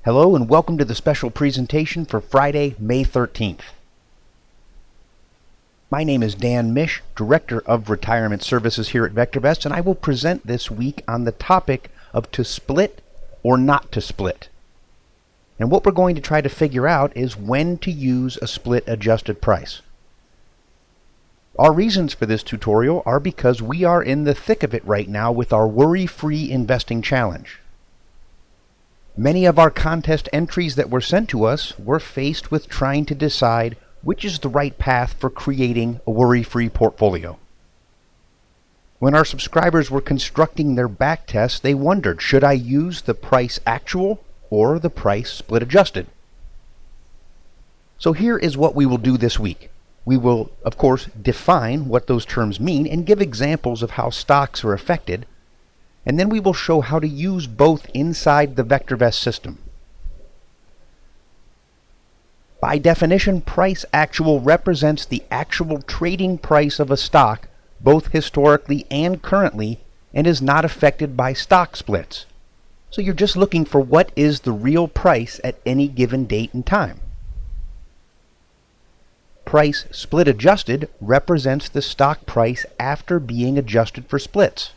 Hello and welcome to the special presentation for Friday, May 13th. My name is Dan Misch, Director of Retirement Services here at VectorVest, and I will present this week on the topic of to split or not to split. And what we're going to try to figure out is when to use a split adjusted price. Our reasons for this tutorial are because we are in the thick of it right now with our worry-free investing challenge. Many of our contest entries that were sent to us were faced with trying to decide which is the right path for creating a worry-free portfolio. When our subscribers were constructing their back tests, they wondered, should I use the PriceActual or the price SplitAdjusted? So here is what we will do this week. We will, of course, define what those terms mean and give examples of how stocks are affected, and then we will show how to use both inside the VectorVest system. By definition, PriceActual represents the actual trading price of a stock, both historically and currently, and is not affected by stock splits. So you're just looking for what is the real price at any given date and time. Price SplitAdjusted represents the stock price after being adjusted for splits.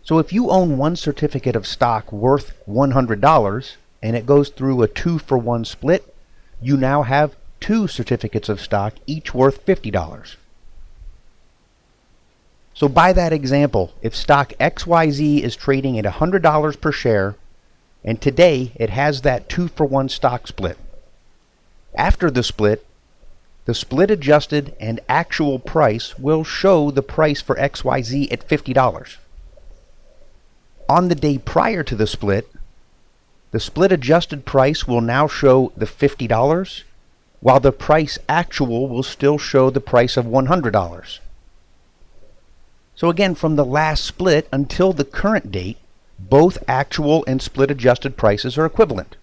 So if you own one certificate of stock worth $100 and it goes through a 2-for-1 split, you now have two certificates of stock, each worth $50. So by that example, if stock XYZ is trading at $100 per share, and today it has that 2-for-1 stock split. After the split adjusted and actual price will show the price for XYZ at $50. On the day prior to the split adjusted price will now show the $50, while the PriceActual will still show the price of $100. So again, from the last split until the current date, both actual and split adjusted prices are equivalent.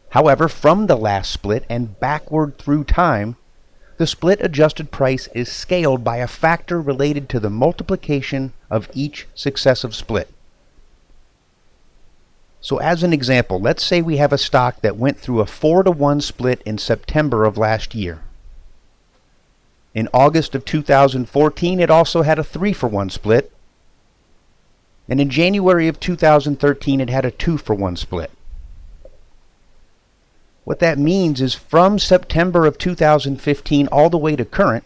However, from the last split and backward through time, the split adjusted price is scaled by a factor related to the multiplication of each successive split. So as an example, let's say we have a stock that went through a 4-to-1 split in September of last year. In August of 2014, it also had a 3-for-1 split. And in January of 2013, it had a 2-for-1 split. What that means is from September of 2015 all the way to current,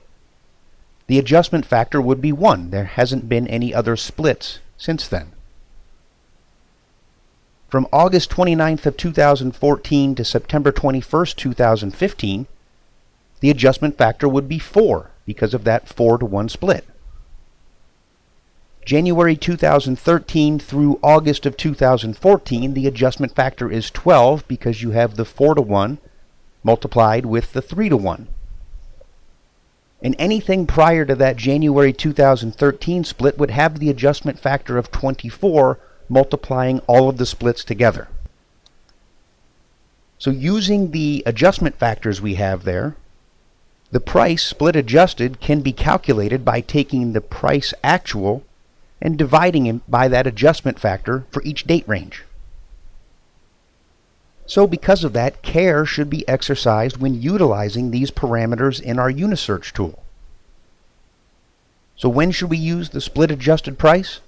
the adjustment factor would be 1. There hasn't been any other splits since then. From August 29th of 2014 to September 21st, 2015, the adjustment factor would be 4 because of that 4-to-1 split. January 2013 through August of 2014, the adjustment factor is 12 because you have the 4-to-1 multiplied with the 3-to-1. And anything prior to that January 2013 split would have the adjustment factor of 24, multiplying all of the splits together. So using the adjustment factors we have there, the price split adjusted can be calculated by taking the PriceActual and dividing it by that adjustment factor for each date range. So because of that, care should be exercised when utilizing these parameters in our Unisearch tool. So when should we use the split adjusted price?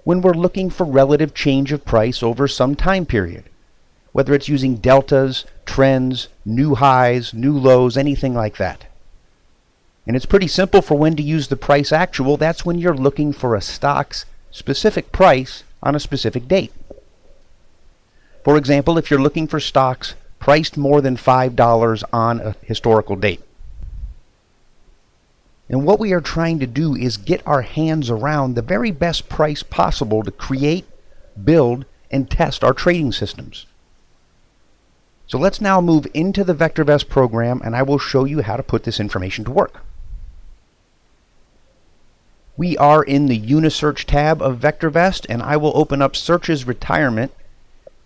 When we're looking for relative change of price over some time period, whether it's using deltas, trends, new highs, new lows, anything like that. And it's pretty simple for when to use the PriceActual. That's when you're looking for a stock's specific price on a specific date. For example, if you're looking for stocks priced more than $5 on a historical date. And what we are trying to do is get our hands around the very best price possible to create, build, and test our trading systems. So let's now move into the VectorVest program and I will show you how to put this information to work. We are in the Unisearch tab of VectorVest, and I will open up Searches Retirement,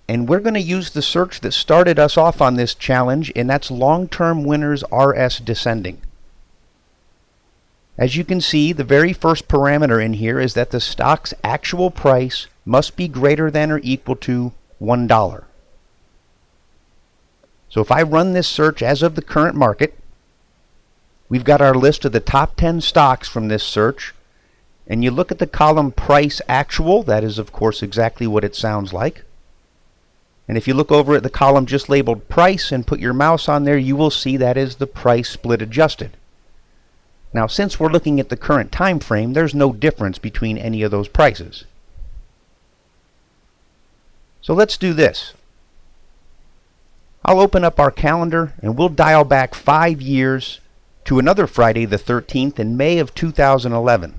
and we're going to use the search that started us off on this challenge, and that's Long-Term Winners RS Descending. As you can see, the very first parameter in here is that the stock's actual price must be greater than or equal to $1. So if I run this search as of the current market, we've got our list of the top 10 stocks from this search, and you look at the column Price Actual. That is, of course, exactly what it sounds like. And if you look over at the column just labeled Price and put your mouse on there, you will see that is the price split adjusted. Now, since we're looking at the current time frame, there's no difference between any of those prices. So let's do this. I'll open up our calendar and we'll dial back 5 years to another Friday the 13th in May of 2011.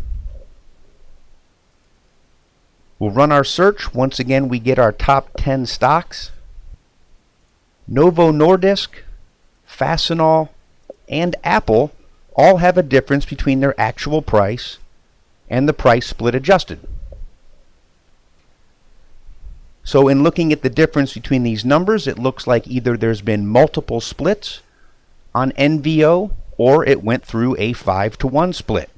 We'll run our search. Once again, we get our top 10 stocks. Novo Nordisk, Fastenal, and Apple all have a difference between their actual price and the price split adjusted. So in looking at the difference between these numbers, it looks like either there's been multiple splits on NVO or it went through a 5-to-1 split.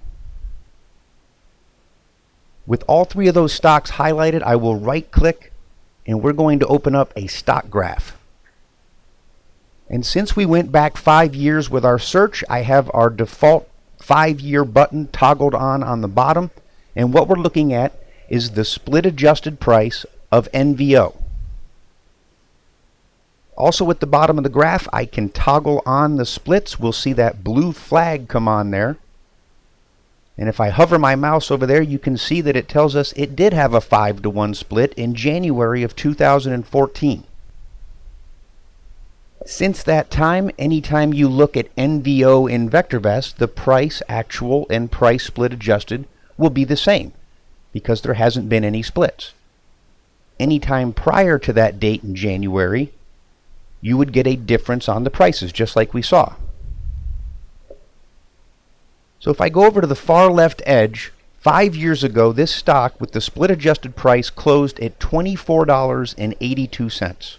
With all three of those stocks highlighted, I will right click and we're going to open up a stock graph. And since we went back 5 years with our search, I have our default 5-year button toggled on the bottom, and what we're looking at is the split adjusted price of NVO. Also at the bottom of the graph, I can toggle on the splits. We'll see that blue flag come on there. And if I hover my mouse over there, you can see that it tells us it did have a 5-to-1 split in January of 2014. Since that time, anytime you look at NVO in VectorVest, the price actual and price split adjusted will be the same because there hasn't been any splits. Anytime prior to that date in January, you would get a difference on the prices, just like we saw. So if I go over to the far left edge, 5 years ago, this stock with the split adjusted price closed at $24.82.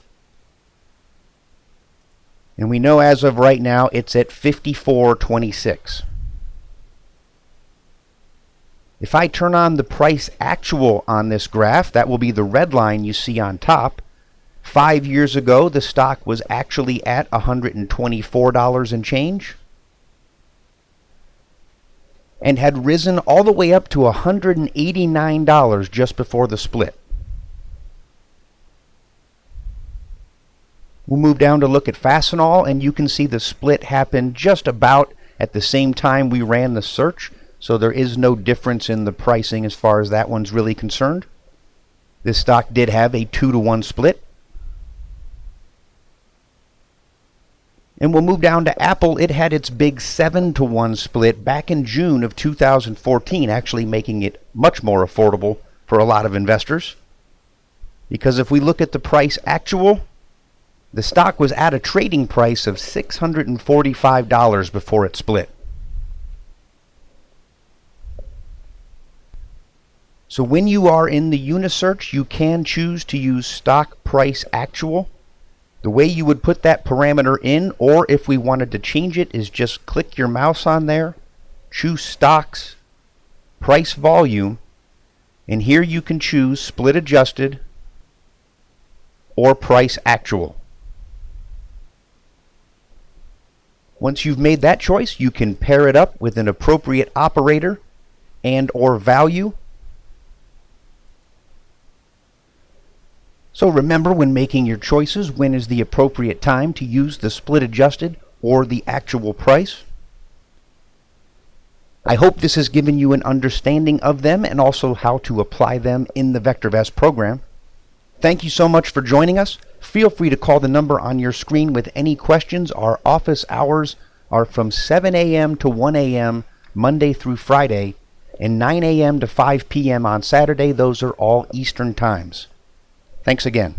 And we know as of right now, it's at $54.26. If I turn on the price actual on this graph, that will be the red line you see on top. 5 years ago, the stock was actually at $124 and change, and had risen all the way up to $189 just before the split. We'll move down to look at Fastenal, and you can see the split happened just about at the same time we ran the search, so there is no difference in the pricing as far as that one's really concerned. This stock did have a 2-to-1 split. And we'll move down to Apple. It had its big 7-to-1 split back in June of 2014, actually making it much more affordable for a lot of investors. Because if we look at the price actual, the stock was at a trading price of $645 before it split. So when you are in the Unisearch, you can choose to use stock price actual. The way you would put that parameter in, or if we wanted to change it, is just click your mouse on there, choose stocks, price volume, and here you can choose split adjusted or price actual. Once you've made that choice, you can pair it up with an appropriate operator and or value. So remember, when making your choices, when is the appropriate time to use the split adjusted or the actual price? I hope this has given you an understanding of them and also how to apply them in the VectorVest program. Thank you so much for joining us. Feel free to call the number on your screen with any questions. Our office hours are from 7 a.m. to 1 a.m. Monday through Friday, and 9 a.m. to 5 p.m. on Saturday. Those are all Eastern times. Thanks again.